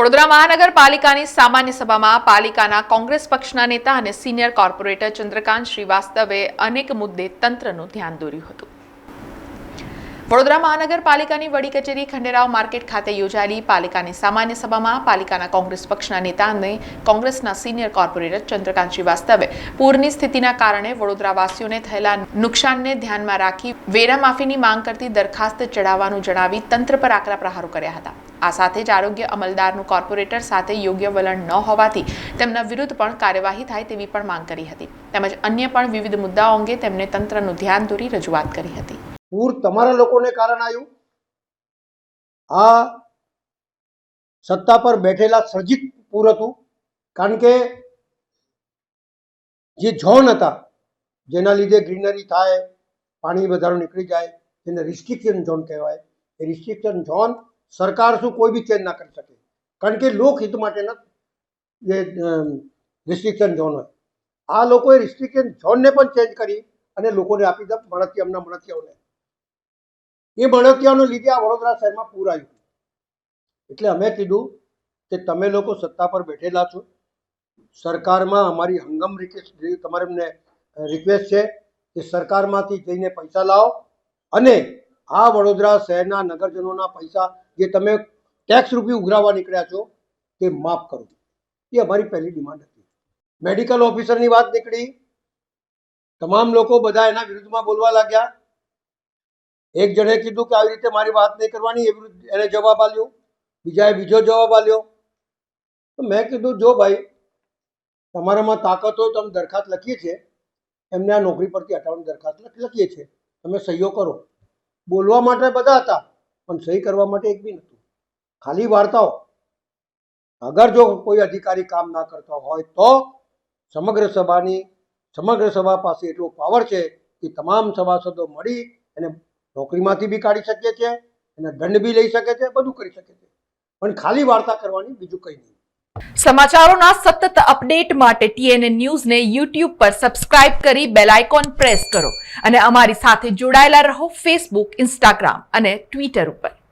વડોદરા મહાનગરપાલિકાની સામાન્ય સભામાં પાલિકાના કોંગ્રેસ પક્ષના નેતા અને સિનિયર કોર્પોરેટર ચંદ્રકાંત શ્રીવાસ્તવે અનેક મુદ્દે તંત્રનું ધ્યાન દોર્યું હતું. વડોદરા મહાનગરપાલિકાની વડી કચેરી ખંડેરાવ માર્કેટ ખાતે યોજાયેલી પાલિકાની સામાન્ય સભામાં પાલિકાના કોંગ્રેસ પક્ષના નેતા અને કોંગ્રેસના સિનિયર કોર્પોરેટર ચંદ્રકાંત શ્રીવાસ્તવે પૂરની સ્થિતિના કારણે વડોદરાવાસીઓને થયેલા નુકસાનને ધ્યાનમાં રાખી વેરા માફીની માંગ કરતી દરખાસ્ત ચડાવવાનું જણાવી તંત્ર પર આકરા પ્રહારો કર્યા હતા. આ સાથે જ આરોગ્ય અમલદારનું કોર્પોરેટર સાથે યોગ્ય વલણ ન હોવાથી તેમના વિરુદ્ધ પણ કાર્યવાહી થાય તેવી પણ માંગ કરી હતી. તેમજ અન્ય પણ વિવિધ મુદ્દાઓ અંગે તેમને તંત્રનું ધ્યાન દોરી રજૂઆત કરી હતી. પૂર તમારા લોકોને કારણ આવ્યું. આ સત્તા પર બેઠેલા સર્જિત પૂર હતું. કારણ કે જે ઝોન હતા જેના લીધે ગ્રીનરી થાય, પાણી વધારો નીકળી જાય, જેને રિસ્ટ્રિક્શન ઝોન કહેવાય, એ રિસ્ટ્રિક્શન ઝોન સરકાર શું કોઈ બી ચેન્જ ના કરી શકે. કારણ કે લોકહિત માટેના જે રિસ્ટ્રિક્શન ઝોન હોય, આ લોકોએ રિસ્ટ્રિક્શન ઝોનને પણ ચેન્જ કરી અને લોકોને આપી દીધા મળતિયાઓના મળતિયાઓને. એ મળતિયાઓને લીધે આ વડોદરા શહેરમાં પૂર આવ્યું. એટલે અમે કીધું કે તમે લોકો સત્તા પર બેઠેલા છો, સરકારમાં અમારી હંગમ તમારે અમને રિક્વેસ્ટ છે કે સરકારમાંથી જઈને પૈસા લાવો અને આ વડોદરા શહેરના નગરજનોના પૈસા જે તમે ટેક્સ રૂપી ઉઘરાવવા નીકળ્યા છો તે માફ કરો. એ અમારી પહેલી ડિમાન્ડ હતી. મેડિકલ ઓફિસરની વાત નીકળી, તમામ લોકો બધા એના વિરુદ્ધમાં બોલવા લાગ્યા. એક જણે કીધું કે આવી રીતે મારી વાત નહીં કરવાની, એ વિરુદ્ધ એને જવાબ આપ્યો, બીજાએ બીજો જવાબ આપ્યો. તો મેં કીધું જો ભાઈ તમારામાં તાકાત હોય તો અમે દરખાસ્ત લખીએ છીએ, એમને આ નોકરી પરથી હટાવવાની દરખાસ્ત લખીએ છીએ, તમે સહીઓ કરો. બોલવા માટે બધા હતા પણ સહી કરવા માટે એક બી નહોતું. ખાલી વાર્તાઓ. અગર જો કોઈ અધિકારી કામ ના કરતા હોય તો સમગ્ર સભા પાસે એટલો પાવર છે કે તમામ સભાસદો મળી એને નોકરીમાંથી બી કાઢી શકીએ છીએ, એને દંડ બી લઈ શકે છે, બધું કરી શકે છે. પણ ખાલી વાર્તા કરવાની, બીજું કંઈ નહીં. સમાચારોના સતત અપડેટ માટે TNN ન્યૂઝને YouTube પર સબસ્ક્રાઇબ કરી બેલ આઇકોન પ્રેસ કરો અને અમારી સાથે જોડાયેલા રહો Facebook, Instagram અને Twitter ઉપર.